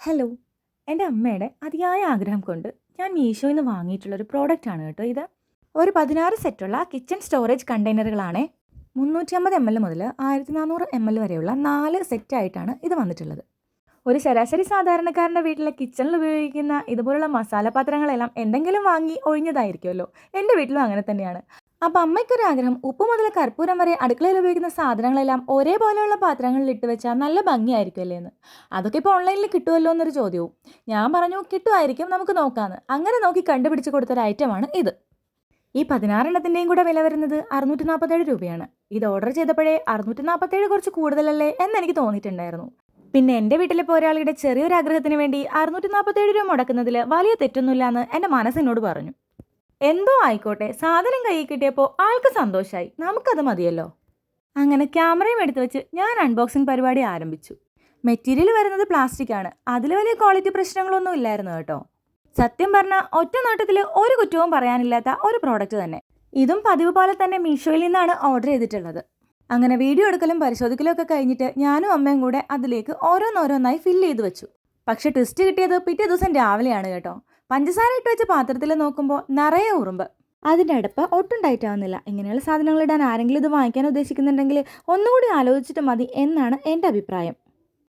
Hello. എൻ്റെ അമ്മയുടെ അതിയായ ആഗ്രഹം കൊണ്ട് ഞാൻ മീഷോയിൽ നിന്ന് വാങ്ങിയിട്ടുള്ളൊരു പ്രോഡക്റ്റാണ് കേട്ടോ ഇത്. ഒരു 16 സെറ്റുള്ള കിച്ചൺ സ്റ്റോറേജ് കണ്ടെയ്നറുകളാണേ. 350 ml മുതൽ 1400 ml വരെയുള്ള 4 സെറ്റായിട്ടാണ് ഇത് വന്നിട്ടുള്ളത്. ഒരു ശരാശരി സാധാരണക്കാരൻ്റെ വീട്ടിലെ കിച്ചണിൽ ഉപയോഗിക്കുന്ന ഇതുപോലുള്ള മസാലപാത്രങ്ങളെല്ലാം എന്തെങ്കിലും വാങ്ങി ഒഴിഞ്ഞതായിരിക്കുമല്ലോ. എൻ്റെ വീട്ടിലും അങ്ങനെ തന്നെയാണ്. അപ്പം അമ്മയ്ക്കൊരാഗ്രഹം, ഉപ്പ് മുതൽ കർപ്പൂരം വരെ അടുക്കളയിൽ ഉപയോഗിക്കുന്ന സാധനങ്ങളെല്ലാം ഒരേപോലെയുള്ള പാത്രങ്ങളിൽ ഇട്ട് വെച്ചാൽ നല്ല ഭംഗിയായിരിക്കുമല്ലേ എന്ന്. അതൊക്കെ ഇപ്പോൾ ഓൺലൈനിൽ കിട്ടുമല്ലോ എന്നൊരു ചോദ്യവും. ഞാൻ പറഞ്ഞു കിട്ടുമായിരിക്കും, നമുക്ക് നോക്കാമെന്ന്. അങ്ങനെ നോക്കി കണ്ടുപിടിച്ച് കൊടുത്തൊരു ഐറ്റമാണ് ഇത്. ഈ 16 കൂടെ വില വരുന്നത് 647 രൂപയാണ്. ഇത് ഓർഡർ ചെയ്തപ്പോഴേ 647 കുറച്ച് കൂടുതലല്ലേ എന്നെനിക്ക് തോന്നിയിട്ടുണ്ടായിരുന്നു. പിന്നെ എൻ്റെ വീട്ടിലിപ്പോൾ ഒരാളുടെ ചെറിയൊരു ആഗ്രഹത്തിന് വേണ്ടി 647 രൂപ മുടക്കുന്നതിൽ വലിയ തെറ്റൊന്നുമില്ല എന്ന് എൻ്റെ മനസ്സിനോട് പറഞ്ഞു. എന്തോ ആയിക്കോട്ടെ, സാധനം കയ്യിൽ കിട്ടിയപ്പോൾ ആൾക്ക് സന്തോഷമായി, നമുക്കത് മതിയല്ലോ. അങ്ങനെ ക്യാമറയും എടുത്തു വെച്ച് ഞാൻ അൺബോക്സിംഗ് പരിപാടി ആരംഭിച്ചു. മെറ്റീരിയൽ വരുന്നത് പ്ലാസ്റ്റിക് ആണ്. അതിൽ വലിയ ക്വാളിറ്റി പ്രശ്നങ്ങളൊന്നും ഇല്ലായിരുന്നു കേട്ടോ. സത്യം പറഞ്ഞാൽ ഒറ്റ നോട്ടത്തിൽ ഒരു കുറ്റവും പറയാനില്ലാത്ത ഒരു പ്രോഡക്റ്റ് തന്നെ. ഇതും പതിവ് പോലെ തന്നെ മീഷോയിൽ നിന്നാണ് ഓർഡർ ചെയ്തിട്ടുള്ളത്. അങ്ങനെ വീഡിയോ എടുക്കലും പരിശോധിക്കലും ഒക്കെ കഴിഞ്ഞിട്ട് ഞാനും അമ്മയും കൂടെ അതിലേക്ക് ഓരോന്നോരോന്നായി ഫില്ല് ചെയ്ത് വെച്ചു. പക്ഷെ ട്വിസ്റ്റ് കിട്ടിയത് പിറ്റേ ദിവസം രാവിലെയാണ് കേട്ടോ. പഞ്ചസാര ഇട്ട് വെച്ച പാത്രത്തിൽ നോക്കുമ്പോൾ നിറയെ ഉറുമ്പ്. അതിൻ്റെ അടുപ്പ് ഒട്ടും ടൈറ്റ് ആവുന്നില്ല. ഇങ്ങനെയുള്ള സാധനങ്ങൾ ഇടാൻ ആരെങ്കിലും ഇത് വാങ്ങിക്കാൻ ഉദ്ദേശിക്കുന്നുണ്ടെങ്കിൽ ഒന്നുകൂടി ആലോചിച്ചിട്ട് മതി എന്നാണ് എൻ്റെ അഭിപ്രായം.